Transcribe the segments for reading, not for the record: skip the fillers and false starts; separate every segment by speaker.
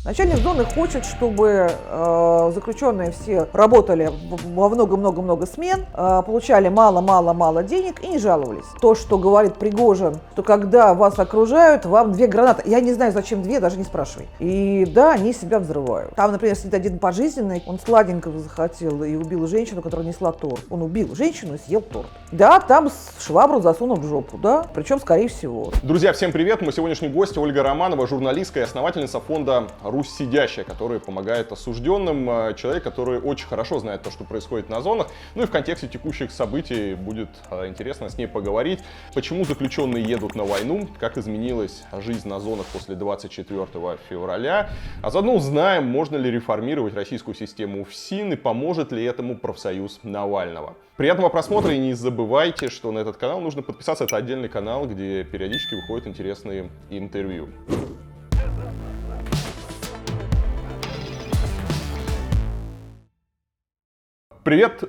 Speaker 1: Начальник зоны хочет, чтобы заключенные все работали во много-много-много смен, получали мало-мало-мало денег и не жаловались. То, что говорит Пригожин, что когда вас окружают, вам 2 гранаты. Я не знаю, зачем 2, даже не спрашивай. И да, они себя взрывают. Там, например, сидит один пожизненный, он сладенького захотел и убил женщину, которая несла торт. Он убил женщину и съел торт. Да, там швабру засунул в жопу, да, причем, скорее всего.
Speaker 2: Друзья, всем привет! Мой сегодняшний гость Ольга Романова, журналистка и основательница фонда «Русь сидящая», который помогает осужденным, человек, который очень хорошо знает то, что происходит на зонах. Ну и в контексте текущих событий будет интересно с ней поговорить, почему заключенные едут на войну, как изменилась жизнь на зонах после 24 февраля, а заодно узнаем, можно ли реформировать российскую систему ФСИН и поможет ли этому профсоюз Навального. Приятного просмотра и не забывайте, что на этот канал нужно подписаться. Это отдельный канал, где периодически выходят интересные интервью. Привет.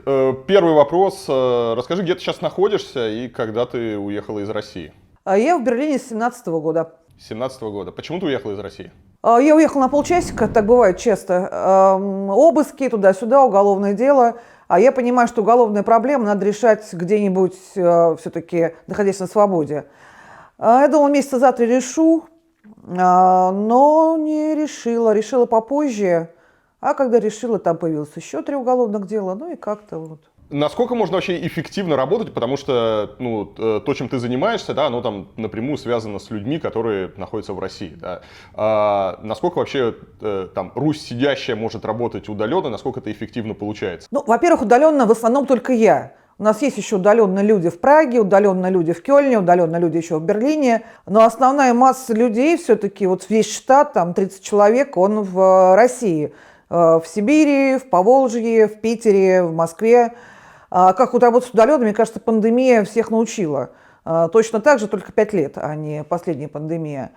Speaker 2: Первый вопрос. Расскажи, где ты сейчас находишься и когда ты уехала из России?
Speaker 1: Я в Берлине с 2017 года.
Speaker 2: С 2017 года. Почему ты уехала из России?
Speaker 1: Я уехала на полчасика, так бывает часто. Обыски, туда-сюда, уголовное дело. А я понимаю, что уголовные проблемы надо решать где-нибудь все-таки, находясь на свободе. Я думала, месяца за 3 решу, но не решила. Решила попозже. А когда решила, там появилось еще 3 уголовных дела. Ну и как-то вот.
Speaker 2: Насколько можно вообще эффективно работать, потому что то, чем ты занимаешься, да, оно там напрямую связано с людьми, которые находятся в России. Да. Насколько вообще там Русь сидящая может работать удаленно, насколько это эффективно получается?
Speaker 1: Ну, во-первых, удаленно в основном только я. У нас есть еще удаленные люди в Праге, удаленные люди в Кёльне, удаленные люди еще в Берлине. Но основная масса людей все-таки, вот весь штат, там 30 человек, он в России. В Сибири, в Поволжье, в Питере, в Москве. Как вот работать удаленно, мне кажется, пандемия всех научила. Точно так же, только 5 лет, а не последняя пандемия.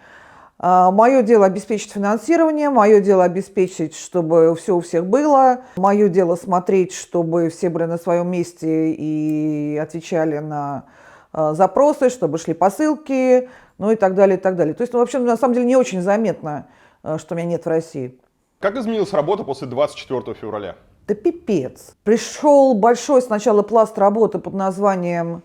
Speaker 1: Мое дело обеспечить финансирование, мое дело обеспечить, чтобы все у всех было. Мое дело смотреть, чтобы все были на своем месте и отвечали на запросы, чтобы шли посылки, ну и так далее, и так далее. То есть, вообще, на самом деле, не очень заметно, что меня нет в России.
Speaker 2: Как изменилась работа после 24 февраля?
Speaker 1: Да пипец. Пришел большой сначала пласт работы под названием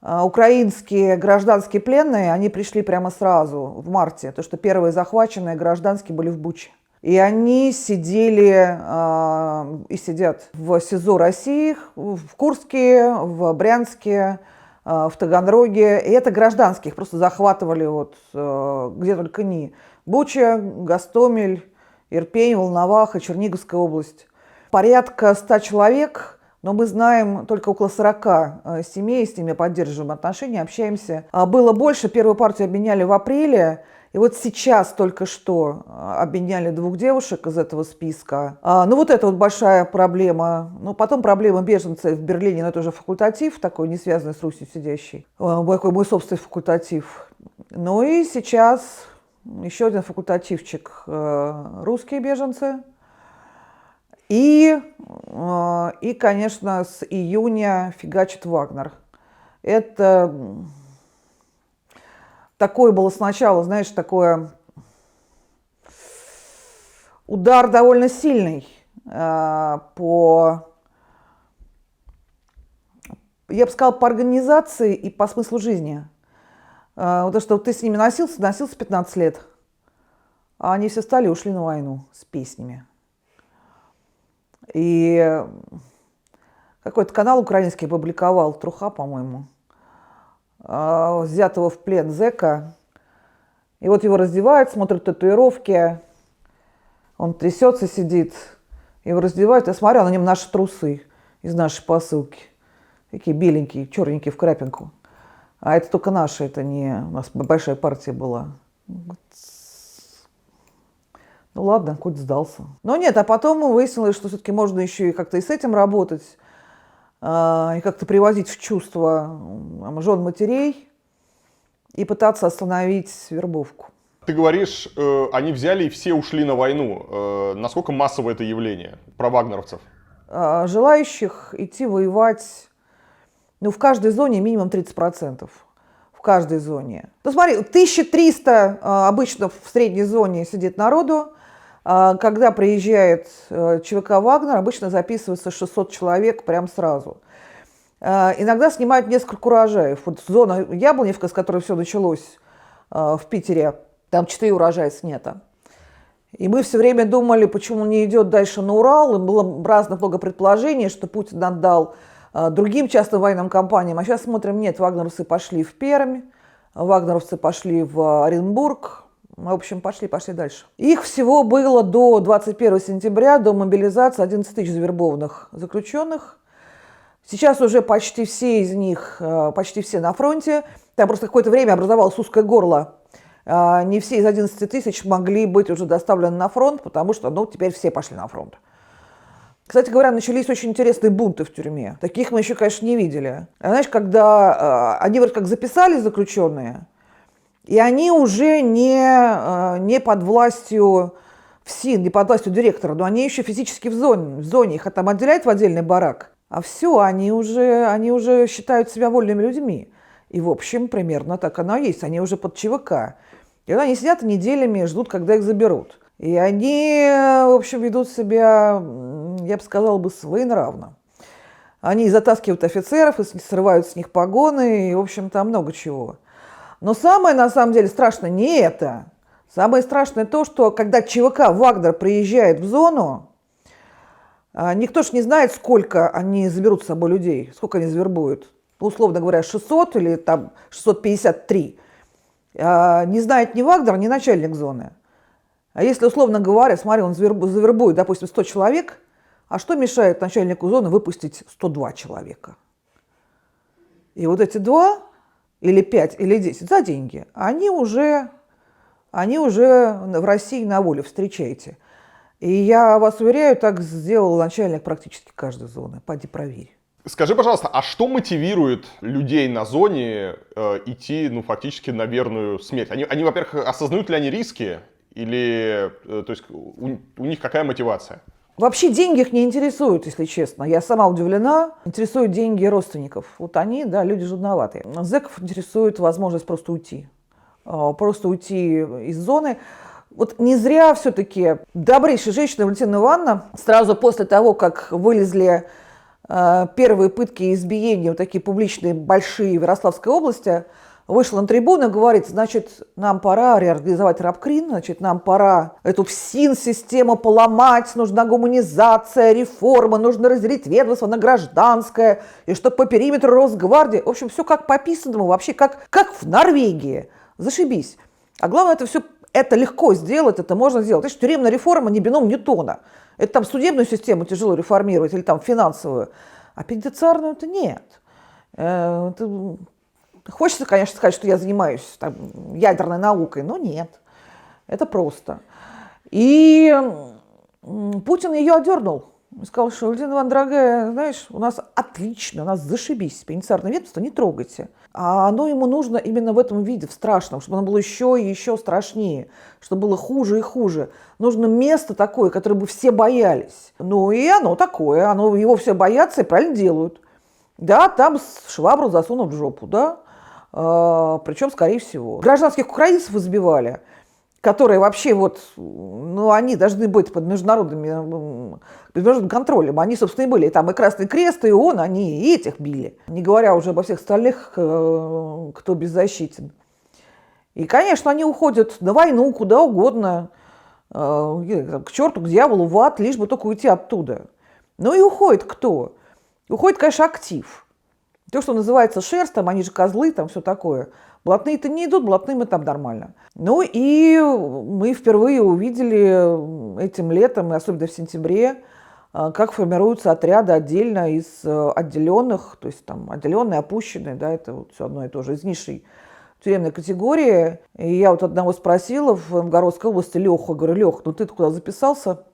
Speaker 1: «Украинские гражданские пленные». Они пришли прямо сразу, в марте, потому что первые захваченные гражданские были в Буче. И они сидели и сидят в СИЗО России, в Курске, в Брянске, в Таганроге. И это гражданских просто захватывали вот где только ни. Буча, Гостомель, Ирпень, Волноваха, Черниговская область. Порядка 100 человек, но мы знаем только около 40 семей, с ними поддерживаем отношения, общаемся. Было больше, первую партию обменяли в апреле, и вот сейчас только что обменяли 2 девушек из этого списка. Ну вот это вот большая проблема. Ну потом проблема беженцев в Берлине, но это уже факультатив, такой не связанный с Русью сидящий. Мой собственный факультатив. Ну и сейчас еще один факультативчик, русские беженцы. И, конечно, с июня фигачит Вагнер. Это такое было сначала, знаешь, такое удар довольно сильный по, я бы сказала, по организации и по смыслу жизни. Потому что ты с ними носился 15 лет, а они все встали и ушли на войну с песнями. И какой-то канал украинский публиковал, Труха, по-моему, взятого в плен зэка. И вот его раздевают, смотрят татуировки, он трясется, сидит, его раздевают. Я смотрю, на нем наши трусы из нашей посылки. Такие беленькие, черненькие в крапинку. А это только наши, это не... У нас большая партия была. Ну ладно, хоть сдался. Но нет, а потом выяснилось, что все-таки можно еще и как-то и с этим работать, и как-то приводить в чувство жен матерей и пытаться остановить вербовку.
Speaker 2: Ты говоришь, они взяли и все ушли на войну. Насколько массово это явление про вагнеровцев?
Speaker 1: Желающих идти воевать, ну, в каждой зоне минимум 30%. В каждой зоне. Ну смотри, 1300 обычно в средней зоне сидит народу, Когда приезжает ЧВК «Вагнер», обычно записывается 600 человек прям сразу. Иногда снимают несколько урожаев. Вот зона Яблоневка, с которой все началось в Питере, там 4 урожая снято. И мы все время думали, почему не идет дальше на Урал. И было разных много предположений, что Путин отдал другим частным военным компаниям. А сейчас смотрим, нет, вагнеровцы пошли в Пермь, вагнеровцы пошли в Оренбург. В общем, пошли дальше. Их всего было до 21 сентября, до мобилизации 11 тысяч завербованных заключенных. Сейчас уже почти все из них, почти все на фронте. Там просто какое-то время образовалось узкое горло. Не все из 11 тысяч могли быть уже доставлены на фронт, потому что, теперь все пошли на фронт. Кстати говоря, начались очень интересные бунты в тюрьме. Таких мы еще, конечно, не видели. Знаешь, когда они вроде как записались, заключенные, и они уже не под властью ФСИН, не под властью директора, но они еще физически в зоне. Их там отделяют в отдельный барак. А все, они уже считают себя вольными людьми. И, в общем, примерно так оно и есть. Они уже под ЧВК. И они сидят неделями и ждут, когда их заберут. И они, в общем, ведут себя, я бы сказала, своенравно. Они затаскивают офицеров, и срывают с них погоны, и, в общем, там много чего. Но самое, на самом деле, страшное не это. Самое страшное то, что когда ЧВК «Вагнер» приезжает в зону, никто ж не знает, сколько они заберут с собой людей, сколько они завербуют. Условно говоря, 600 или там 653. Не знает ни Вагнер, ни начальник зоны. А если, условно говоря, смотри, он завербует, допустим, 100 человек, а что мешает начальнику зоны выпустить 102 человека? И вот эти 2, или 5, или 10 за деньги, они уже в России на воле, встречайте. И я вас уверяю, так сделал начальник практически каждой зоны. Пойди проверь.
Speaker 2: Скажи, пожалуйста, а что мотивирует людей на зоне идти, фактически на верную смерть? Они, во-первых, осознают ли они риски? Или, то есть, у них какая мотивация?
Speaker 1: Вообще деньги их не интересуют, если честно. Я сама удивлена. Интересуют деньги родственников. Вот они, да, люди жадноватые. Зэков интересует возможность просто уйти. Просто уйти из зоны. Вот не зря все-таки добрейшая женщина Валентина Ивановна сразу после того, как вылезли первые пытки и избиения, вот такие публичные, большие в Ярославской области, вышла на трибуну и говорит, значит, нам пора реорганизовать рабкрин, значит, нам пора эту ФСИН-систему поломать, нужна гуманизация, реформа, нужно разделить ведомство на гражданское, и чтобы по периметру Росгвардии. В общем, все как по писанному, вообще как в Норвегии. Зашибись. А главное, это легко сделать, это можно сделать. Знаешь, тюремная реформа не бином Ньютона. Это там судебную систему тяжело реформировать или там финансовую, а пенитенциарную-то нет. Хочется, конечно, сказать, что я занимаюсь там ядерной наукой, но нет. Это просто. И Путин ее одернул. Сказал, что, Валентина Ивановна, дорогая, знаешь, у нас отлично, у нас зашибись, пенитенциарное ведомство не трогайте. А оно ему нужно именно в этом виде, в страшном, чтобы оно было еще и еще страшнее, чтобы было хуже и хуже. Нужно место такое, которое бы все боялись. Ну и оно такое, его все боятся и правильно делают. Да, там швабру засунут в жопу, да. Причем, скорее всего. Гражданских украинцев избивали, которые вообще они должны быть под международным контролем. Они, собственно, и были. Там и Красный Крест, и ООН, они и этих били. Не говоря уже обо всех остальных, кто беззащитен. И, конечно, они уходят на войну, куда угодно, к черту, к дьяволу, в ад, лишь бы только уйти оттуда. Ну и уходит кто? Уходит, конечно, актив. То, что называется шерсть, там, они же козлы, там все такое. Блатные-то не идут, блатным и там нормально. Ну и мы впервые увидели этим летом, и особенно в сентябре, как формируются отряды отдельно из отделенных, то есть там отделенные, опущенные, да, это вот все одно и то же, из низшей тюремной категории. И я вот одного спросила в Новгородской области, Леху, говорю, Лех, ну ты-то куда записался?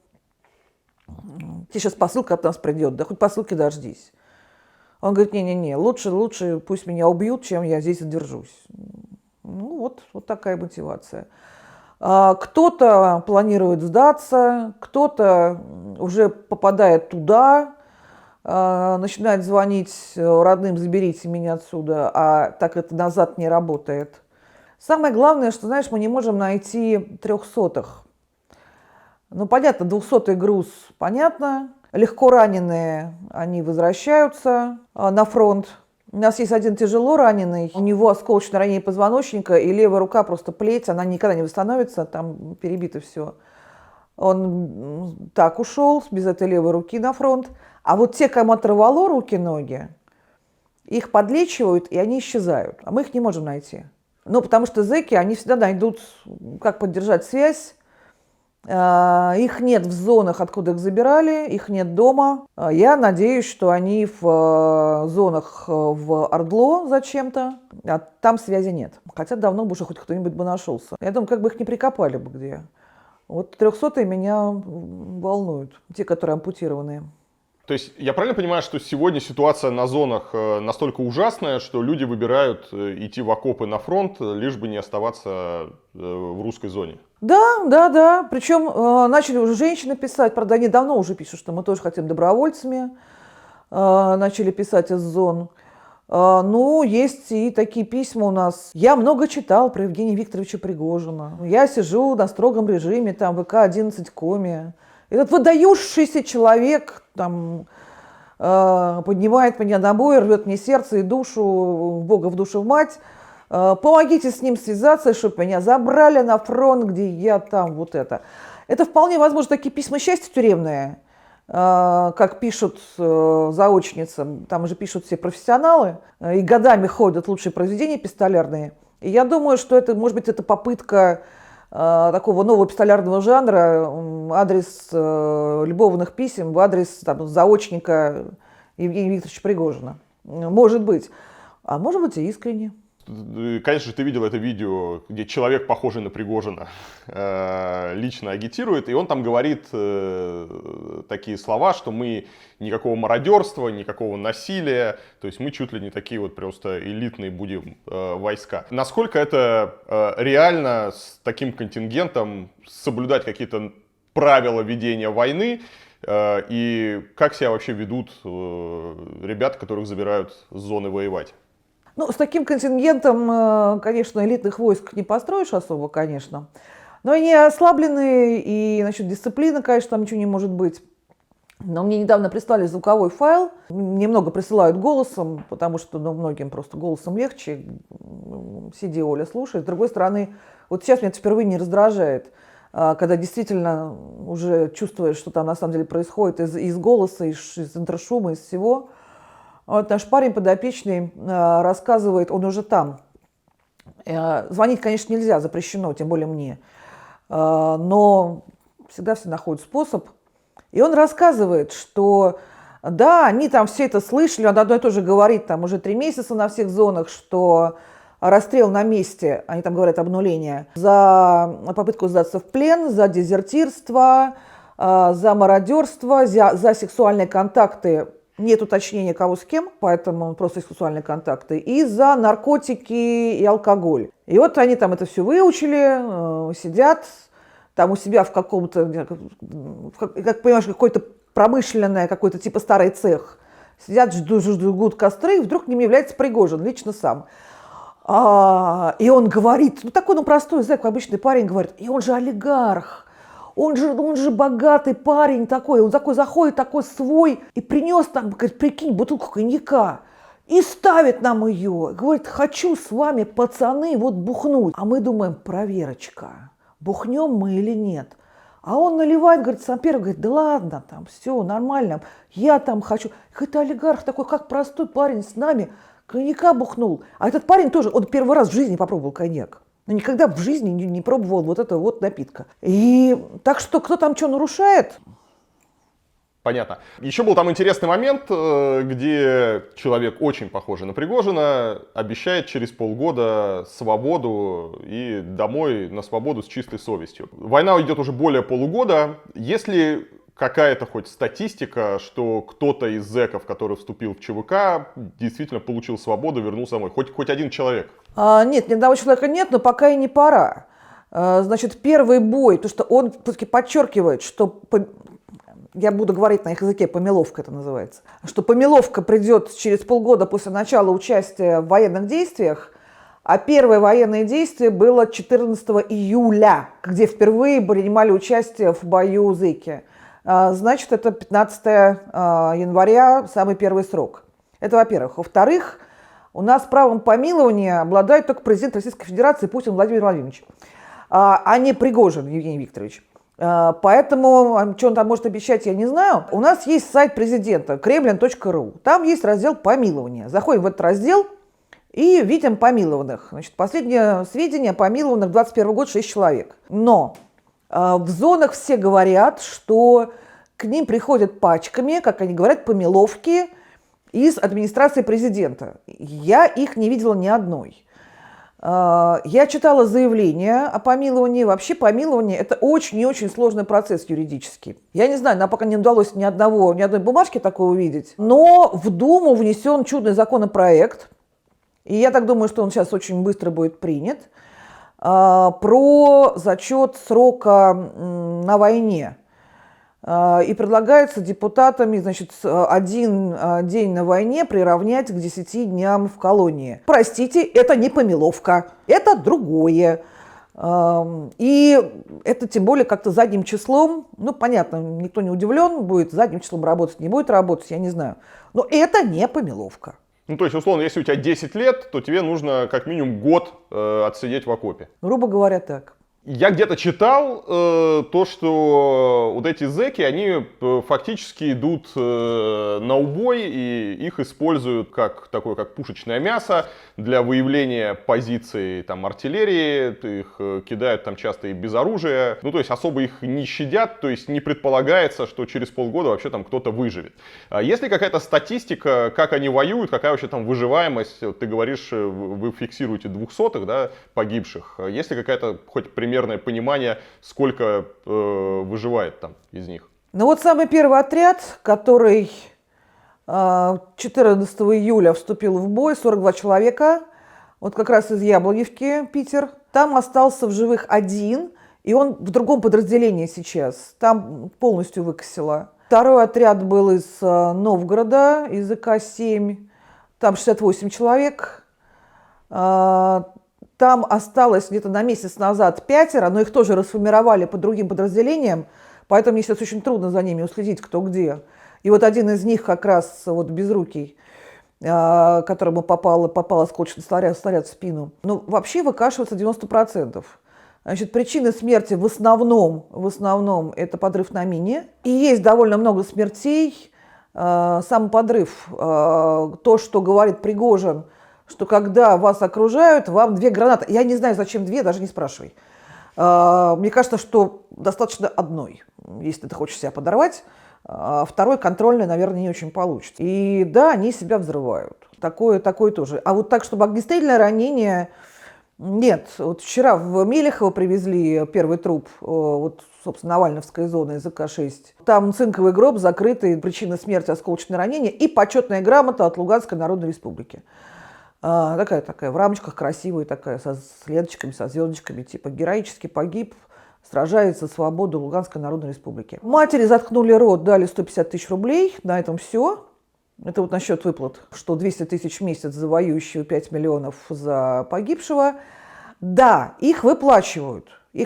Speaker 1: Тебе сейчас посылка от нас придет, да хоть посылки дождись. Он говорит, не-не-не, лучше пусть меня убьют, чем я здесь задержусь. Ну вот такая мотивация. Кто-то планирует сдаться, кто-то уже попадает туда, начинает звонить родным, заберите меня отсюда, а так это назад не работает. Самое главное, что, знаешь, мы не можем найти 300-х. Ну, понятно, 200-й груз, понятно. Легко раненые, они возвращаются на фронт. У нас есть один тяжело раненый, у него осколочное ранение позвоночника, и левая рука просто плеть, она никогда не восстановится, там перебито все. Он так ушел, без этой левой руки на фронт. А вот те, кому оторвало руки, ноги, их подлечивают, и они исчезают. А мы их не можем найти. Ну, потому что зэки, они всегда найдут, как поддержать связь. Их нет в зонах, откуда их забирали, их нет дома. Я надеюсь, что они в зонах в Ордло зачем-то, а там связи нет. Хотя давно бы уже хоть кто-нибудь бы нашелся. Я думаю, как бы их не прикопали бы где. Вот 300-е меня волнуют, те, которые ампутированные.
Speaker 2: То есть я правильно понимаю, что сегодня ситуация на зонах настолько ужасная, что люди выбирают идти в окопы на фронт, лишь бы не оставаться в русской зоне?
Speaker 1: Да. Причем начали уже женщины писать, правда, они давно уже пишут, что мы тоже хотим добровольцами. Начали писать из зон. Ну, есть и такие письма у нас. Я много читал про Евгения Викторовича Пригожина. Я сижу на строгом режиме, там, ВК-11 Коми. Этот выдающийся человек там поднимает меня на бой, рвет мне сердце и душу, в Бога в душу в мать. Помогите с ним связаться, чтобы меня забрали на фронт, где я там вот это. Это вполне возможно такие письма счастья тюремные, как пишут заочницам, там же пишут все профессионалы, и годами ходят лучшие произведения пистолярные. И я думаю, что это, может быть, это попытка такого нового пистолярного жанра, адрес любовных писем в адрес там, заочника Евгения Викторовича Пригожина. Может быть. А может быть и искренне.
Speaker 2: Конечно же, ты видел это видео, где человек, похожий на Пригожина, лично агитирует, и он там говорит такие слова, что мы никакого мародерства, никакого насилия, то есть мы чуть ли не такие вот просто элитные будем войска. Насколько это реально с таким контингентом соблюдать какие-то правила ведения войны, и как себя вообще ведут ребята, которых забирают с зоны воевать?
Speaker 1: Ну, с таким контингентом, конечно, элитных войск не построишь особо, конечно. Но они ослаблены, и насчет дисциплины, конечно, там ничего не может быть. Но мне недавно прислали звуковой файл. Немного присылают голосом, потому что многим просто голосом легче. Сиди, Оля, слушай. С другой стороны, вот сейчас меня это впервые не раздражает, когда действительно уже чувствуешь, что там на самом деле происходит из голоса, из интрошума, из всего. Вот наш парень подопечный рассказывает, он уже там. Звонить, конечно, нельзя, запрещено, тем более мне. Но всегда все находят способ. И он рассказывает, что да, они там все это слышали, он одно и то же говорит, там уже 3 месяца на всех зонах, что расстрел на месте, они там говорят обнуление, за попытку сдаться в плен, за дезертирство, за мародерство, за сексуальные контакты. Нет уточнения, кого с кем, поэтому просто сексуальные контакты. И за наркотики и алкоголь. И вот они там это все выучили, сидят там у себя в каком-то, как понимаешь, какой-то промышленное, какой-то типа старый цех. Сидят, ждут костры, и вдруг к ним является Пригожин, лично сам. И он говорит, ну такой простой зэк, обычный парень говорит, и он же олигарх. Он же богатый парень такой, он такой заходит, такой свой, и принес там, говорит, прикинь, бутылку коньяка, и ставит нам ее, говорит, хочу с вами, пацаны, вот бухнуть. А мы думаем, проверочка, бухнем мы или нет. А он наливает, говорит, сам первый, говорит, да ладно, там все нормально, я там хочу. Говорит, олигарх такой, как простой парень с нами, коньяка бухнул. А этот парень тоже, он первый раз в жизни попробовал коньяк. Но никогда в жизни не пробовал вот этого вот напитка. И так что кто там что нарушает?
Speaker 2: Понятно. Еще был там интересный момент, где человек, очень похожий на Пригожина, обещает через полгода свободу и домой на свободу с чистой совестью. Война идет уже более полугода. Есть ли какая-то хоть статистика, что кто-то из зэков, который вступил в ЧВК, действительно получил свободу, вернулся домой? Хоть один человек?
Speaker 1: Нет, ни одного человека нет, но пока и не пора. Значит, первый бой, то, что он все-таки подчеркивает, что, я буду говорить на их языке, помеловка это называется, что помеловка придет через полгода после начала участия в военных действиях, А первое военное действие было 14 июля, где впервые принимали участие в бою зэки. Значит, это 15 января, самый первый срок. Это во-первых. Во-вторых, у нас правом помилования обладает только президент Российской Федерации Путин Владимир Владимирович, а не Пригожин Евгений Викторович. Поэтому, что он там может обещать, я не знаю. У нас есть сайт президента kremlin.ru. Там есть раздел «Помилование». Заходим в этот раздел и видим помилованных. Значит, последнее сведение: помилованных 21 год 6 человек. Но в зонах все говорят, что к ним приходят пачками, как они говорят, помиловки из администрации президента. Я их не видела ни одной. Я читала заявление о помиловании. Вообще помилование – это очень и очень сложный процесс юридический. Я не знаю, нам пока не удалось ни одной бумажки такой увидеть. Но в Думу внесен чудный законопроект, и я так думаю, что он сейчас очень быстро будет принят, про зачет срока на войне. И предлагается депутатами, значит, 1 день на войне приравнять к 10 дням в колонии. Простите, это не помиловка, это другое. И это тем более как-то задним числом, ну, понятно, никто не удивлен, будет задним числом работать, не будет работать, я не знаю. Но это не помиловка.
Speaker 2: Ну, то есть, условно, если у тебя 10 лет, то тебе нужно как минимум год отсидеть в окопе.
Speaker 1: Грубо говоря, так.
Speaker 2: Я где-то читал то, что вот эти зэки, они фактически идут на убой, и их используют как такое, как пушечное мясо для выявления позиций там артиллерии, их кидают там часто и без оружия, ну то есть особо их не щадят, то есть не предполагается, что через полгода вообще там кто-то выживет. Есть ли какая-то статистика, как они воюют, какая вообще там выживаемость? Вот ты говоришь, вы фиксируете 200-х, да, погибших. Есть ли какая-то хоть примерное понимание, сколько выживает там из них?
Speaker 1: Ну вот самый первый отряд, который 14 июля вступил в бой, 42 человека, вот как раз из Яблоневки, Питер. Там остался в живых 1, и он в другом подразделении сейчас. Там полностью выкосило. Второй отряд был из Новгорода, из ИК-7. Там 68 человек. Там осталось где-то на месяц назад 5, но их тоже расформировали по другим подразделениям, поэтому мне сейчас очень трудно за ними уследить, кто где. И вот один из них как раз вот безрукий, которому попал осколочный снаряд в спину. Ну, вообще выкашивается 90%. Значит, причины смерти в основном это подрыв на мине. И есть довольно много смертей. Сам подрыв, то, что говорит Пригожин, что когда вас окружают, вам 2 гранаты. Я не знаю, зачем 2, даже не спрашивай. Мне кажется, что достаточно одной, если ты хочешь себя подорвать. Второй контрольный, наверное, не очень получится. И да, они себя взрывают. Такое тоже. А вот так, чтобы огнестрельное ранение... Нет. Вот вчера в Мелехово привезли первый труп, вот, собственно, Навальновской зоны из ИК-6. Там цинковый гроб, закрытый, причина смерти осколочное ранение и почетная грамота от Луганской Народной Республики. Такая, в рамочках красивая, такая, со ленточками, со звездочками, типа героически погиб, сражается за свободу Луганской Народной Республики. Матери заткнули рот, дали 150 тысяч рублей, на этом все. Это вот насчет выплат, что 200 тысяч в месяц за воюющего, 5 миллионов за погибшего. Да, их выплачивают и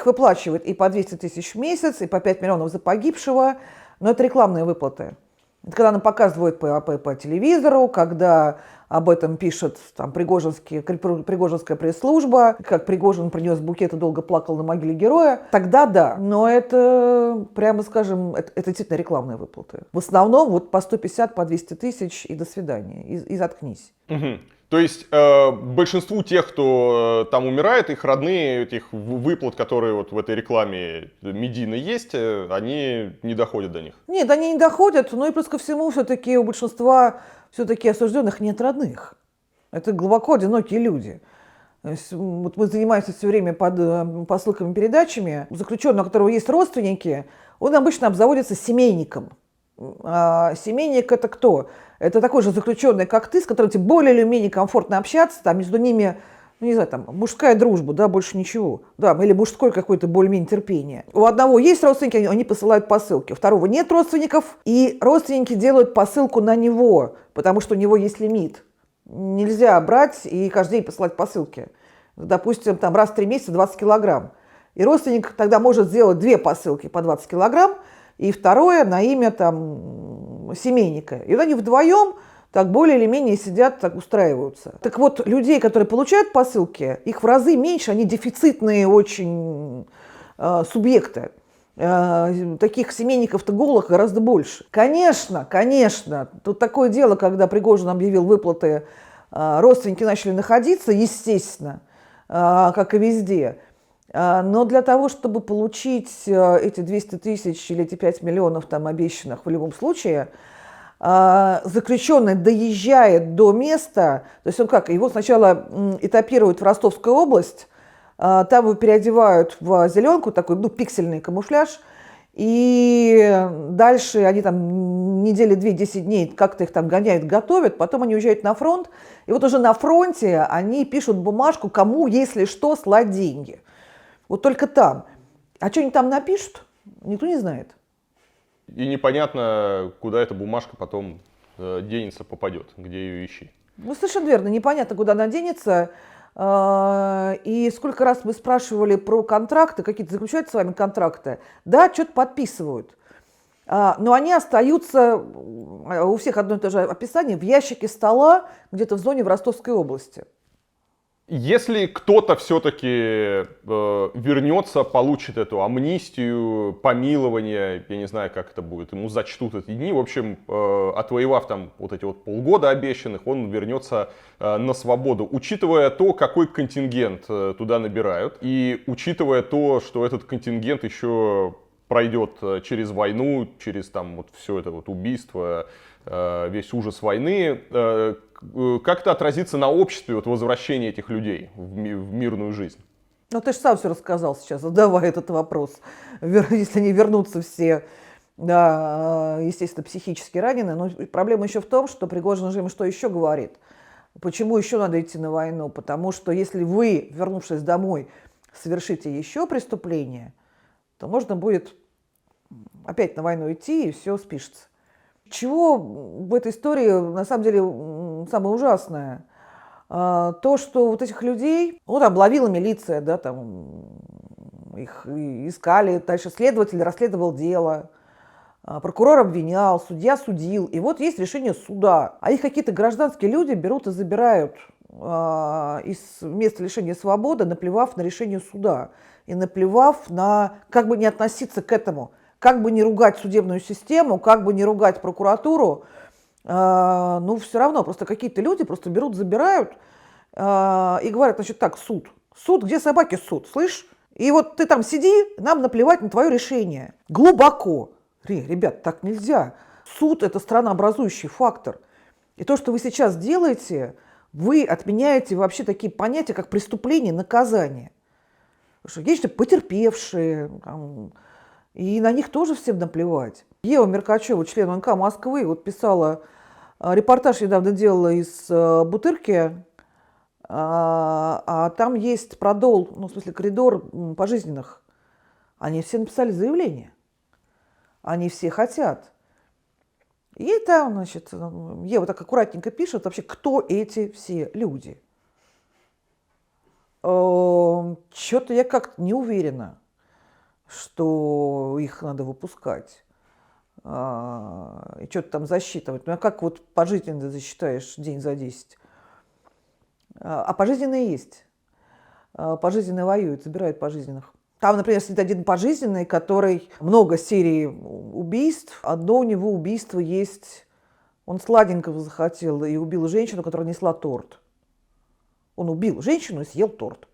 Speaker 1: по 200 тысяч в месяц, и по 5 миллионов за погибшего, но это рекламные выплаты. Это когда нам показывают по телевизору, когда об этом пишет там Пригожинская пресс-служба, как Пригожин принес букет и долго плакал на могиле героя, тогда да. Но это, прямо скажем, это действительно рекламные выплаты. В основном вот по 150, по 200 тысяч и до свидания, и заткнись.
Speaker 2: Угу. То есть большинству тех, кто там умирает, их родные, этих выплат, которые вот в этой рекламе медийной есть, они не доходят до них? Нет,
Speaker 1: они не доходят, но и плюс ко всему все-таки у большинства все-таки осужденных нет родных. Это глубоко одинокие люди. То есть, вот мы занимаемся все время под посылками передачами. Заключенный, у которого есть родственники, он обычно обзаводится семейником. А семейник это кто? Это такой же заключенный, как ты, с которым тебе более или менее комфортно общаться, там между ними, ну не знаю, там мужская дружба, да, больше ничего, да, или мужское какое-то более-менее терпение. У одного есть родственники, они посылают посылки, у второго нет родственников, и родственники делают посылку на него, потому что у него есть лимит. Нельзя брать и каждый день посылать посылки. допустим, там раз в 3 месяца 20 килограмм. И родственник тогда может сделать 2 посылки по 20 килограмм, и второе на имя там семейника. И вот они вдвоем так более или менее сидят, так устраиваются. Так вот, людей, которые получают посылки, их в разы меньше, они дефицитные очень субъекты. Таких семейников-то голых гораздо больше. Конечно, тут такое дело, когда Пригожин объявил выплаты, родственники начали находиться, естественно, как и везде. Но для того, чтобы получить эти 200 тысяч или эти 5 миллионов там обещанных в любом случае, заключенный доезжает до места, то есть он как, его сначала этапируют в Ростовскую область, там его переодевают в зеленку, такой, ну, пиксельный камуфляж, и дальше они там недели 2-10 дней как-то их там гоняют, готовят, потом они уезжают на фронт, и вот уже на фронте они пишут бумажку, кому, если что, слать деньги. Вот только там. А что они там напишут, никто не знает.
Speaker 2: И непонятно, куда эта бумажка потом денется, попадет, где ее ищи.
Speaker 1: Ну, совершенно верно, непонятно, куда она денется. И сколько раз мы спрашивали про контракты, какие-то заключают с вами контракты. Да, что-то подписывают. Но они остаются, у всех одно и то же описание, в ящике стола где-то в зоне в Ростовской области.
Speaker 2: Если кто-то все-таки вернется, получит эту амнистию, помилование, я не знаю, как это будет, ему зачтут эти дни, в общем, отвоевав там вот эти вот полгода обещанных, он вернется на свободу. Учитывая то, какой контингент туда набирают, и учитывая то, что этот контингент еще пройдет через войну, через там вот все это вот убийство, весь ужас войны, как это отразится на обществе, вот возвращение этих людей в мирную жизнь?
Speaker 1: Ну, ты же сам все рассказал сейчас, задавая этот вопрос. Если они вернутся все, да, естественно, психически ранены. Но проблема еще в том, что Пригожин же им что еще говорит? Почему еще надо идти на войну? Потому что если вы, вернувшись домой, совершите еще преступление, то можно будет опять на войну идти, и все спишется. Чего в этой истории, на самом деле, самое ужасное? То, что вот этих людей, ну, там, ловила милиция, да, там, их искали, дальше следователь расследовал дело, прокурор обвинял, судья судил, и вот есть решение суда. А их какие-то гражданские люди берут и забирают из места лишения свободы, наплевав на решение суда и наплевав на, как бы не относиться к этому. Как бы не ругать судебную систему, как бы не ругать прокуратуру, ну, все равно, просто какие-то люди просто берут, забирают и говорят, значит, так, суд. Суд, где собаки суд, слышь? И вот ты там сиди, нам наплевать на твое решение. Глубоко. Ребят, так нельзя. Суд – это странообразующий фактор. И то, что вы сейчас делаете, вы отменяете вообще такие понятия, как преступление, наказание. Потому что есть же потерпевшие, там, и на них тоже всем наплевать. Ева Меркачева, член НК Москвы, вот писала, репортаж недавно делала из Бутырки, а там есть продол, ну, в смысле, коридор пожизненных. Они все написали заявление. Они все хотят. И там, значит, Ева так аккуратненько пишет, вообще, кто эти все люди. Что-то я как-то не уверена, что их надо выпускать и что-то там засчитывать. Ну, а как вот пожизненно засчитаешь день за 10? А пожизненные есть. Пожизненные воюют, забирают пожизненных. Там, например, сидит один пожизненный, который много серий убийств. Одно у него убийство есть. Он сладенького захотел и убил женщину, которая несла торт. Он убил женщину и съел торт.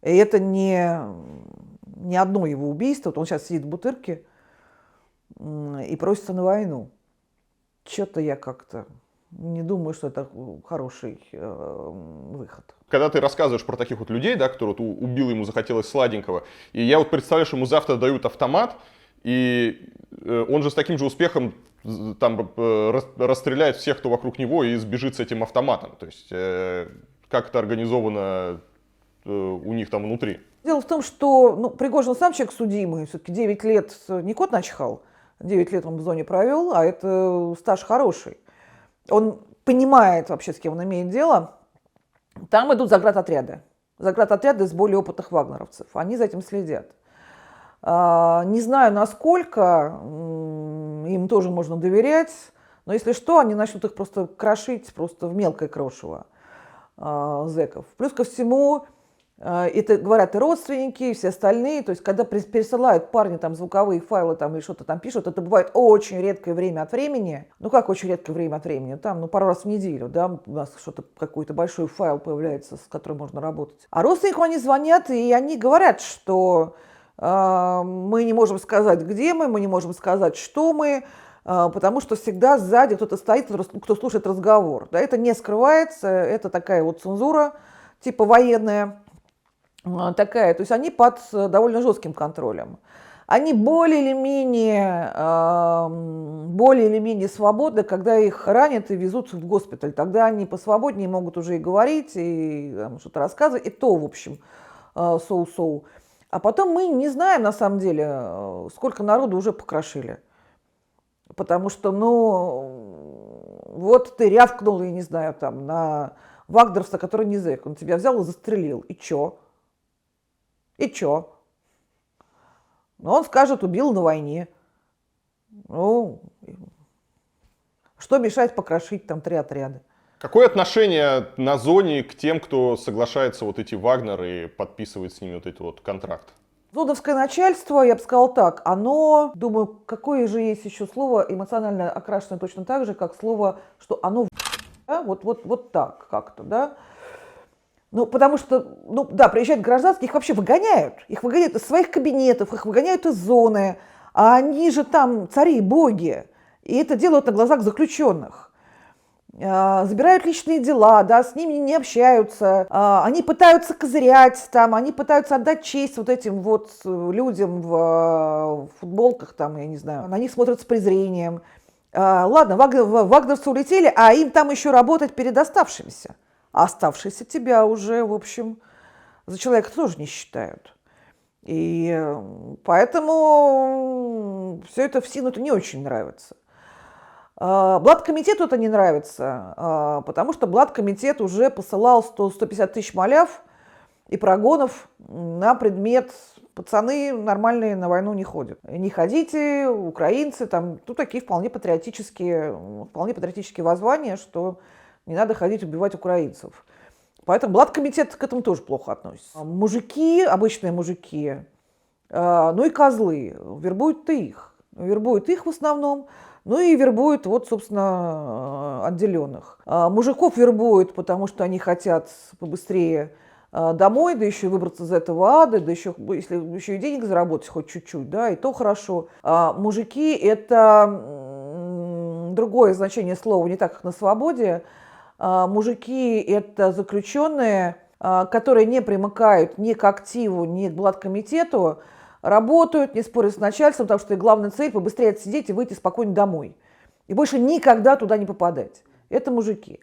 Speaker 1: И это не одно его убийство. Вот он сейчас сидит в Бутырке и просится на войну. Что-то я как-то не думаю, что это хороший выход.
Speaker 2: Когда ты рассказываешь про таких вот людей, да, которые вот убил, ему захотелось сладенького, и я вот представляю, что ему завтра дают автомат, и он же с таким же успехом там расстреляет всех, кто вокруг него, и сбежит с этим автоматом. То есть как это организовано у них там внутри?
Speaker 1: Дело в том, что Пригожин сам человек судимый, все-таки 9 лет не кот начихал, 9 лет он в зоне провел, а это стаж хороший. Он понимает вообще, с кем он имеет дело, Там идут заградотряды. Заградотряды из более опытных вагнеровцев. Они за этим следят. Не знаю, насколько им тоже можно доверять, но если что, они начнут их просто крошить просто в мелкое крошево зэков. Плюс ко всему, это говорят и родственники, и все остальные. То есть, когда пересылают парни там звуковые файлы там, или что-то там пишут, это бывает очень редкое время от времени. Ну, как очень редкое время от времени? Там, пару раз в неделю, да, у нас что-то, какой-то большой файл появляется, с которым можно работать. А родственникам они звонят, и они говорят, что мы не можем сказать, где мы не можем сказать, что мы, потому что всегда сзади кто-то стоит, кто слушает разговор. Да, это не скрывается, это такая вот цензура, типа военная. Такая, то есть они под довольно жестким контролем. Они более или менее свободны, когда их ранят и везут в госпиталь. Тогда они посвободнее могут уже и говорить, и что-то рассказывать, и то, в общем, соу-соу. А потом мы не знаем, на самом деле, сколько народу уже покрошили. Потому что, вот ты рявкнул, я не знаю, там, на вагнеровца, который не зэк. Он тебя взял и застрелил. И чё? И чё? Ну, он скажет, убил на войне. Ну, что мешает покрошить там 3 отряда?
Speaker 2: Какое отношение на зоне к тем, кто соглашается вот идти в Вагнер и подписывает с ними вот этот вот контракт?
Speaker 1: Зоновское начальство, я бы сказала так, оно, думаю, какое же есть еще слово, эмоционально окрашенное точно так же, как слово, что оно да, вот так как-то, да. Ну, потому что, да, приезжают гражданские, их вообще выгоняют. Их выгоняют из своих кабинетов, их выгоняют из зоны. А они же там цари и боги. И это делают на глазах заключенных. Забирают личные дела, да, с ними не общаются. Они пытаются козырять, там, они пытаются отдать честь вот этим вот людям в футболках, там, я не знаю. На них смотрят с презрением. Ладно, вагнерцы улетели, а им там еще работать перед оставшимися. А оставшиеся тебя уже, в общем, за человека тоже не считают. И поэтому все это ФСИНу не очень нравится. Блаткомитету это не нравится, потому что Блаткомитет уже посылал 150 тысяч маляв и прогонов на предмет «пацаны нормальные на войну не ходят». Не ходите, украинцы, там, тут такие вполне патриотические воззвания, что не надо ходить убивать украинцев. Поэтому Блаткомитет к этому тоже плохо относится. Мужики, обычные мужики, ну и козлы, вербуют-то их. Вербуют их в основном, ну и вербуют, вот, собственно, отделенных. Мужиков вербуют, потому что они хотят побыстрее домой, да еще и выбраться из этого ада, да еще, если еще и денег заработать хоть чуть-чуть, да, и то хорошо. Мужики – это другое значение слова, не так, как на свободе. Мужики – это заключенные, которые не примыкают ни к активу, ни к Блаткомитету, работают, не спорят с начальством, потому что их главная цель – побыстрее отсидеть и выйти спокойно домой. И больше никогда туда не попадать. Это мужики.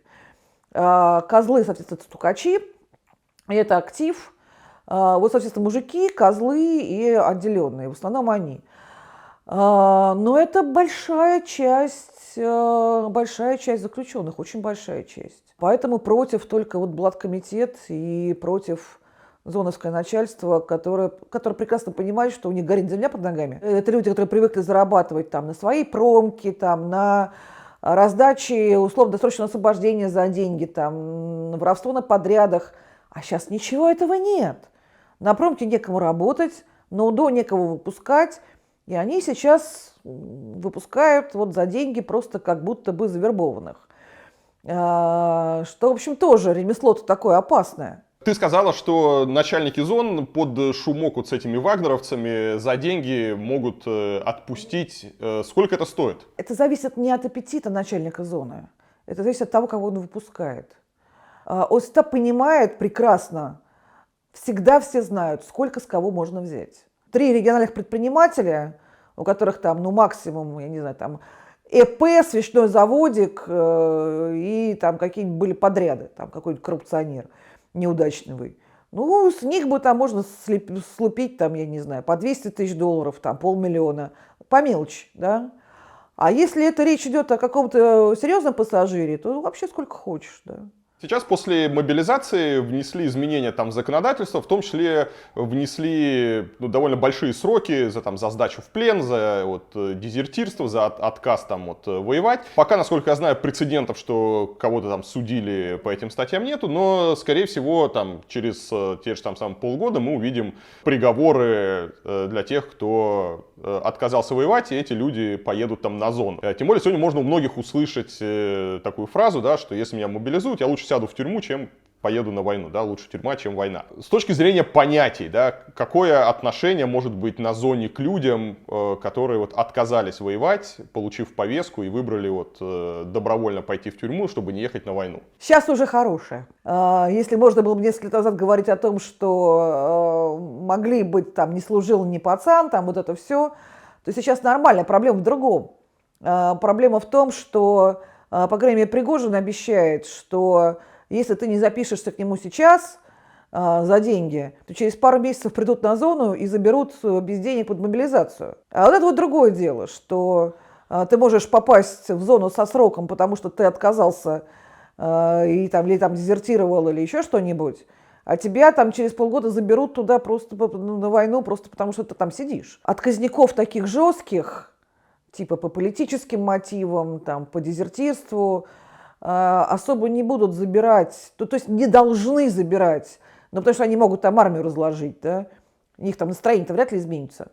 Speaker 1: Козлы, соответственно, стукачи, и это актив. Вот, соответственно, мужики, козлы и отделенные, в основном они. Но это большая часть заключенных, очень большая часть. Поэтому против только вот Блаткомитет и против зоновское начальство, которое прекрасно понимает, что у них горит земля под ногами. Это люди, которые привыкли зарабатывать там на своей промке, там, на раздаче условно-досрочного освобождения за деньги, там, воровство на подрядах. А сейчас ничего этого нет. На промке некому работать, на УДО некого выпускать. И они сейчас выпускают вот за деньги просто как будто бы завербованных. Что, в общем, тоже ремесло-то такое опасное.
Speaker 2: Ты сказала, что начальники зон под шумок вот с этими вагнеровцами за деньги могут отпустить. Сколько это стоит?
Speaker 1: Это зависит не от аппетита начальника зоны. Это зависит от того, кого он выпускает. Он всегда понимает прекрасно, всегда все знают, сколько с кого можно взять. 3 региональных предпринимателя, у которых там, максимум, я не знаю, там, ЭП, свечной заводик и там какие-нибудь были подряды, там какой-нибудь коррупционер неудачный. Ну, с них бы там можно слупить, там, я не знаю, по 200 тысяч долларов, там, 500 000, по мелочи, да. А если это речь идет о каком-то серьезном пассажире, то вообще сколько хочешь, да.
Speaker 2: Сейчас после мобилизации внесли изменения там, в законодательство, в том числе внесли довольно большие сроки за сдачу в плен, за дезертирство, за отказ воевать. Пока, насколько я знаю, прецедентов, что кого-то там судили по этим статьям нету, но, скорее всего, через те же полгода мы увидим приговоры для тех, кто отказался воевать, и эти люди поедут на зону. Тем более, сегодня можно у многих услышать такую фразу, да, что если меня мобилизуют, я лучше сяду в тюрьму, чем поеду на войну, да, лучше тюрьма, чем война. С точки зрения понятий, да, какое отношение может быть на зоне к людям, которые отказались воевать, получив повестку и выбрали добровольно пойти в тюрьму, чтобы не ехать на войну?
Speaker 1: Сейчас уже хорошее. Если можно было бы несколько лет назад говорить о том, что могли быть не служил ни пацан, это все, то сейчас нормально. Проблема в другом. Проблема в том, что, по крайней мере, Пригожин обещает, что если ты не запишешься к нему сейчас за деньги, то через пару месяцев придут на зону и заберут без денег под мобилизацию. А это другое дело, что ты можешь попасть в зону со сроком, потому что ты отказался или дезертировал или еще что-нибудь, а тебя по полгода заберут туда просто на войну, просто потому что ты там сидишь. Отказников таких жестких, типа по политическим мотивам, по дезертирству, особо не будут забирать, то есть не должны забирать, потому что они могут армию разложить, да? У них настроение-то вряд ли изменится.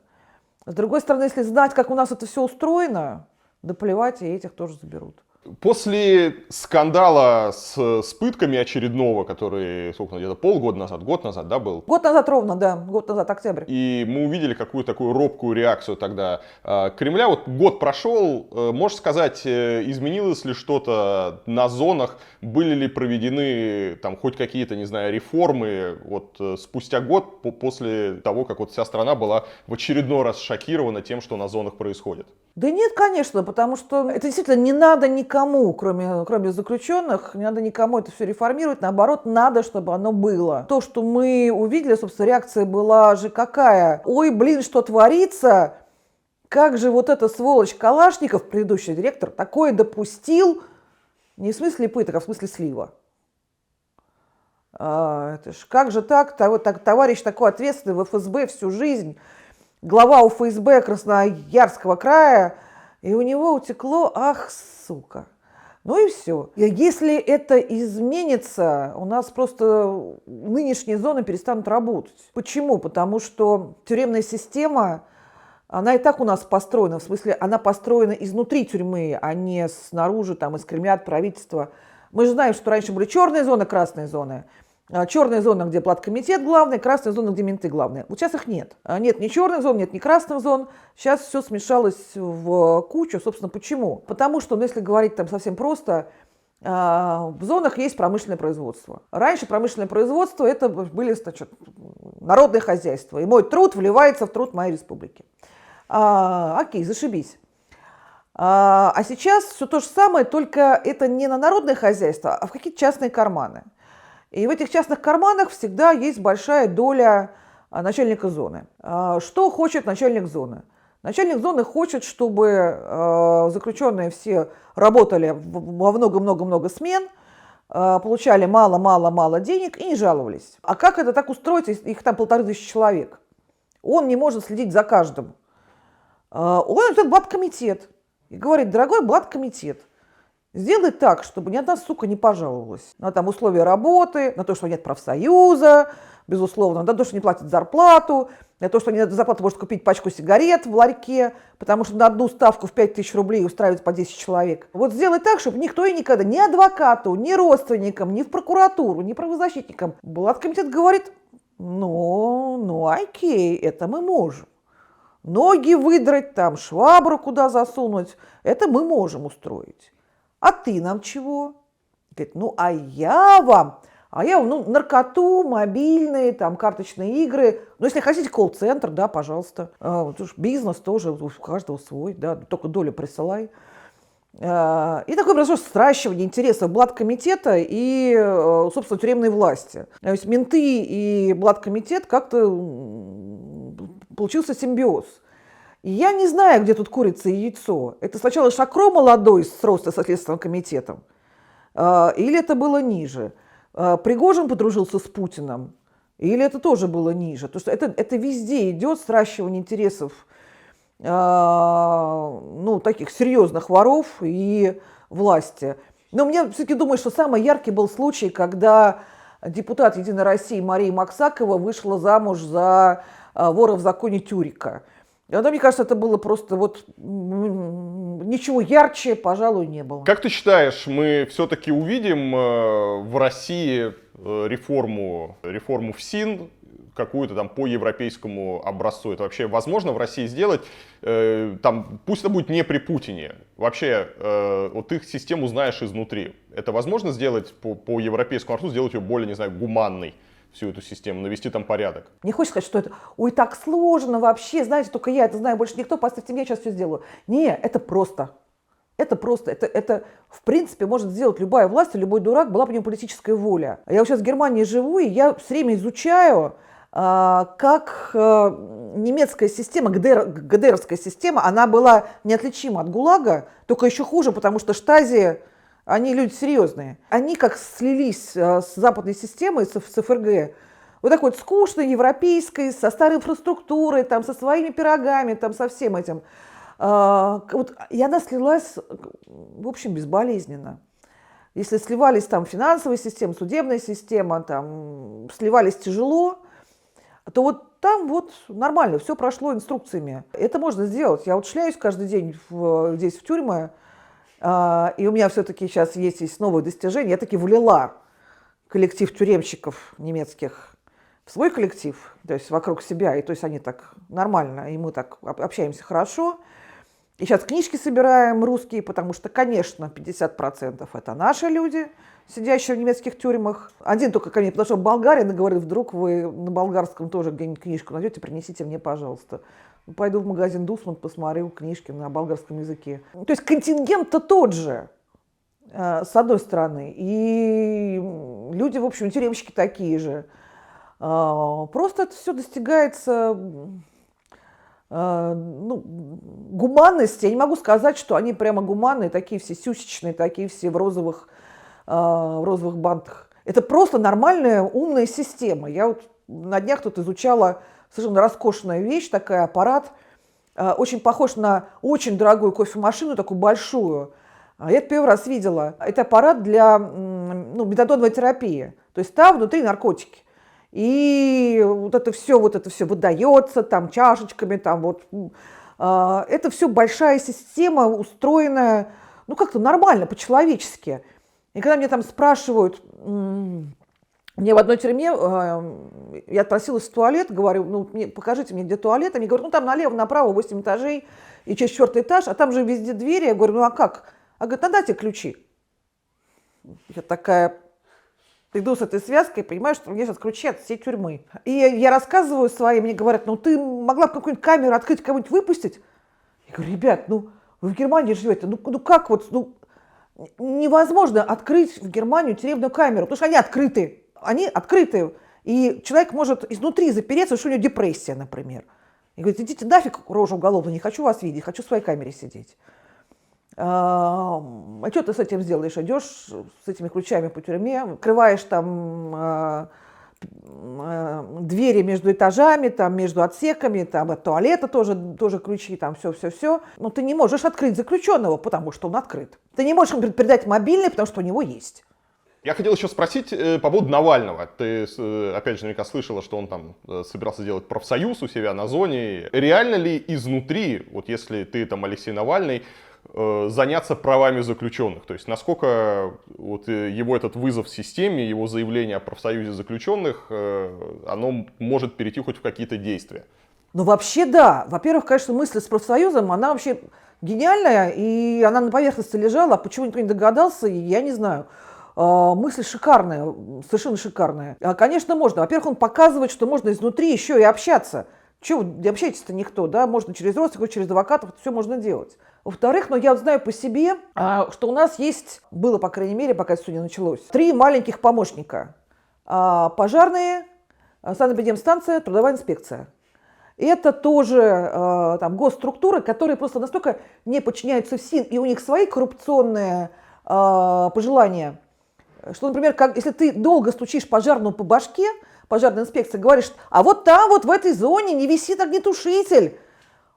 Speaker 1: С другой стороны, если знать, как у нас это все устроено, да плевать, и этих тоже заберут.
Speaker 2: После скандала с пытками очередного, который, сколько, где-то полгода назад, год назад, да, был?
Speaker 1: Год назад ровно, да, год назад, октябрь.
Speaker 2: И мы увидели какую-то такую робкую реакцию тогда Кремля. Год прошел, можешь сказать, изменилось ли что-то на зонах? Были ли проведены хоть какие-то, не знаю, реформы спустя год после того, как вся страна была в очередной раз шокирована тем, что на зонах происходит?
Speaker 1: Да нет, конечно, потому что это действительно не надо никому, кроме заключенных, не надо никому это все реформировать, наоборот, надо, чтобы оно было. То, что мы увидели, собственно, реакция была же какая? Ой, блин, что творится? Как же эта сволочь Калашников, предыдущий директор, такое допустил? Не в смысле пыток, а в смысле слива. Это ж как же так? Товарищ такой ответственный в ФСБ всю жизнь, глава УФСБ Красноярского края, и у него утекло, ах, сука. Ну и все. И если это изменится, у нас просто нынешние зоны перестанут работать. Почему? Потому что тюремная система, она и так у нас построена, в смысле, она построена изнутри тюрьмы, а не снаружи, из Кремля, от правительства. Мы же знаем, что раньше были черные зоны, красные зоны. Черная зона, где платкомитет главный, красная зона, где менты главные. Сейчас их нет. Нет ни черных зон, нет ни красных зон. Сейчас все смешалось в кучу. Собственно, почему? Потому что, если говорить совсем просто, в зонах есть промышленное производство. Раньше промышленное производство это были народные хозяйства. И мой труд вливается в труд моей республики. Окей, зашибись. А сейчас все то же самое, только это не на народное хозяйство, а в какие-то частные карманы. И в этих частных карманах всегда есть большая доля начальника зоны. Что хочет начальник зоны? Начальник зоны хочет, чтобы заключенные все работали во много-много-много смен, получали мало-мало-мало денег и не жаловались. А как это так устроить, их 1500 человек? Он не может следить за каждым. Он идет в блаткомитет и говорит: дорогой блаткомитет, сделай так, чтобы ни одна сука не пожаловалась на условия работы, на то, что нет профсоюза, безусловно, на то, что не платят зарплату, на то, что не за зарплату может купить пачку сигарет в ларьке, потому что на одну ставку в 5000 рублей устраивать по 10 человек. Сделай так, чтобы никто и никогда, ни адвокату, ни родственникам, ни в прокуратуру, ни правозащитникам. Блаткомитет говорит: ну, окей, это мы можем. Ноги выдрать, швабру куда засунуть, это мы можем устроить. А ты нам чего? Говорит: а я вам, наркоту, мобильные, карточные игры. Если хотите колл-центр, да, пожалуйста. Бизнес тоже, у каждого свой, да, только долю присылай. И такое произошло сращивание интересов блаткомитета и, собственно, тюремной власти. То есть менты и блаткомитет как-то получился симбиоз. И я не знаю, где тут курица и яйцо. Это сначала Шакро молодой сросся со Следственным комитетом, или это было ниже. Пригожин подружился с Путиным, или это тоже было ниже? Потому что это везде идет сращивание интересов ну, таких серьезных воров и власти. Но мне все-таки думаю, что самый яркий был случай, когда депутат «Единой России» Мария Максакова вышла замуж за вора в законе Тюрика. И мне кажется, это было просто вот ничего ярче, пожалуй, не было.
Speaker 2: Как ты считаешь, мы все-таки увидим в России реформу ФСИН, какую-то там по европейскому образцу? Это вообще возможно в России сделать? Там, пусть это будет не при Путине. Вообще, вот их систему знаешь изнутри. Это возможно сделать по европейскому образцу, сделать ее более, не знаю, гуманной? Всю эту систему, навести там порядок.
Speaker 1: Не хочешь сказать, что это, ой, так сложно вообще, знаете, только я это знаю, больше никто, поставьте мне, я сейчас все сделаю. Не, это просто. Это просто, это в принципе может сделать любая власть, любой дурак, была бы у него политическая воля. Я вот сейчас в Германии живу, и я все время изучаю, как немецкая система, ГДРовская система, она была неотличима от ГУЛАГа, только еще хуже, потому что Штази, они люди серьезные. Они как слились с западной системой, с ФРГ, вот такой вот скучной, европейской, со старой инфраструктурой, там, со своими пирогами, там, со всем этим. Вот, и она слилась, в общем, безболезненно. Если сливались там финансовая система, судебная система, там, сливались тяжело, то вот там вот нормально, все прошло инструкциями. Это можно сделать. Я вот шляюсь каждый день здесь в тюрьмы, и у меня все-таки сейчас есть новые достижения. Я таки влила коллектив тюремщиков немецких в свой коллектив, то есть вокруг себя, и то есть они так нормально, и мы так общаемся хорошо. И сейчас книжки собираем русские, потому что, конечно, 50% это наши люди, сидящие в немецких тюрьмах. Один только ко мне подошел болгарин и говорит, вдруг вы на болгарском тоже где-нибудь книжку найдете, принесите мне, пожалуйста. Пойду в магазин Дусман, посмотрю книжки на болгарском языке. То есть контингент-то тот же, с одной стороны. И люди, в общем, тюремщики такие же. Просто это все достигается гуманности. Я не могу сказать, что они прямо гуманные, такие все сюсечные, такие все в розовых бантах. Это просто нормальная умная система. Я вот на днях тут изучала совершенно роскошная вещь, такой аппарат, очень похож на очень дорогую кофемашину, такую большую. Я это первый раз видела. Это аппарат для метадоновой терапии. То есть там внутри наркотики. И вот это все выдается там чашечками, там вот. Это все большая система, устроенная, как-то нормально, по-человечески. И когда мне там спрашивают, мне в одной тюрьме, я отпросилась в туалет, говорю, покажите мне, где туалет. Они говорят, там налево, направо, 8 этажей, и через 4 этаж, а там же везде двери. Я говорю, а как? А говорит, дайте ключи. Я такая иду с этой связкой, понимаю, что у меня сейчас ключи от всей тюрьмы. И я рассказываю своим, мне говорят, ты могла бы какую-нибудь камеру открыть, кого-нибудь выпустить? Я говорю, ребят, вы в Германии живете, как вот, невозможно открыть в Германию тюремную камеру, потому что они открыты. Они открыты, и человек может изнутри запереться, что у него депрессия, например. И говорит, идите нафиг, рожа уголовная, не хочу вас видеть, хочу в своей камере сидеть. А что ты с этим сделаешь? Идешь с этими ключами по тюрьме, открываешь там двери между этажами, там между отсеками, там от туалета тоже ключи, там все. Но ты не можешь открыть заключенного, потому что он открыт. Ты не можешь ему передать мобильный, потому что у него есть.
Speaker 2: Я хотел еще спросить по поводу Навального. Ты, опять же, наверняка слышала, что он там собирался сделать профсоюз у себя на зоне. Реально ли изнутри, вот если ты там Алексей Навальный, заняться правами заключенных? То есть насколько вот его этот вызов системе, его заявление о профсоюзе заключенных, оно может перейти хоть в какие-то действия?
Speaker 1: Вообще да. Во-первых, конечно, мысль с профсоюзом, она вообще гениальная, и она на поверхности лежала. Почему никто не догадался, я не знаю. Мысль шикарная, совершенно шикарная. Конечно, можно. Во-первых, он показывает, что можно изнутри еще и общаться. Чего вы общаетесь-то никто, да? Можно через родственников, через адвокатов, это все можно делать. Во-вторых, я знаю по себе, что у нас есть, было, по крайней мере, пока это все не началось, 3 маленьких помощника. Пожарные, санэпидемстанция, трудовая инспекция. Это тоже там госструктуры, которые просто настолько не подчиняются ФСИН, и у них свои коррупционные пожелания, Что, например, если ты долго стучишь пожарному по башке, пожарная инспекция говорит, а вот там, вот в этой зоне не висит огнетушитель,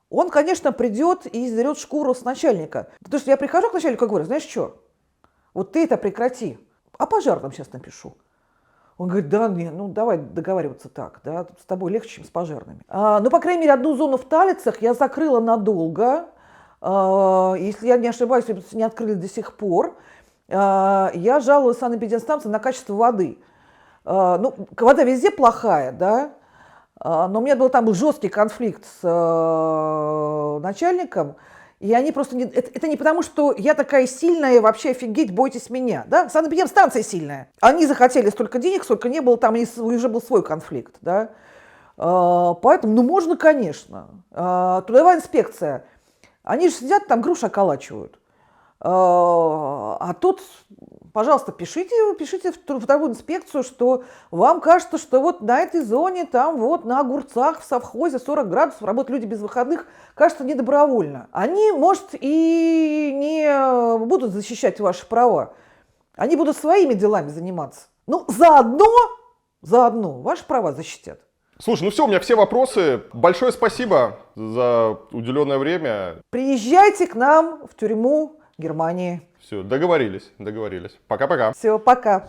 Speaker 1: он, конечно, придет и сдерет шкуру с начальника. Потому что я прихожу к начальнику и говорю, знаешь что, вот ты это прекрати, а пожарным сейчас напишу. Он говорит, да, нет, ну давай договариваться так, да, с тобой легче, чем с пожарными. Ну, по крайней мере, одну зону в Талицах я закрыла надолго. Если я не ошибаюсь, не открыли до сих пор. Я жаловалась в санэпидемстанцию на качество воды. Ну, вода везде плохая, да, но у меня там был жесткий конфликт с начальником, и они просто не... Это не потому, что я такая сильная, вообще офигеть, бойтесь меня, да, санэпидемстанция сильная. Они захотели столько денег, сколько не было, там уже был свой конфликт, да. Поэтому, ну, можно, конечно. Трудовая инспекция, они же сидят там, груши околачивают. А тут, пожалуйста, пишите в трудовую инспекцию, что вам кажется, что вот на этой зоне, там вот на огурцах в совхозе 40 градусов работают люди без выходных, кажется, недобровольно. Они, может, и не будут защищать ваши права, они будут своими делами заниматься. Ну, заодно ваши права защитят.
Speaker 2: Слушай, ну все, у меня все вопросы. Большое спасибо за уделенное время.
Speaker 1: Приезжайте к нам в тюрьму Германии.
Speaker 2: Все, договорились. Пока-пока.
Speaker 1: Все, пока.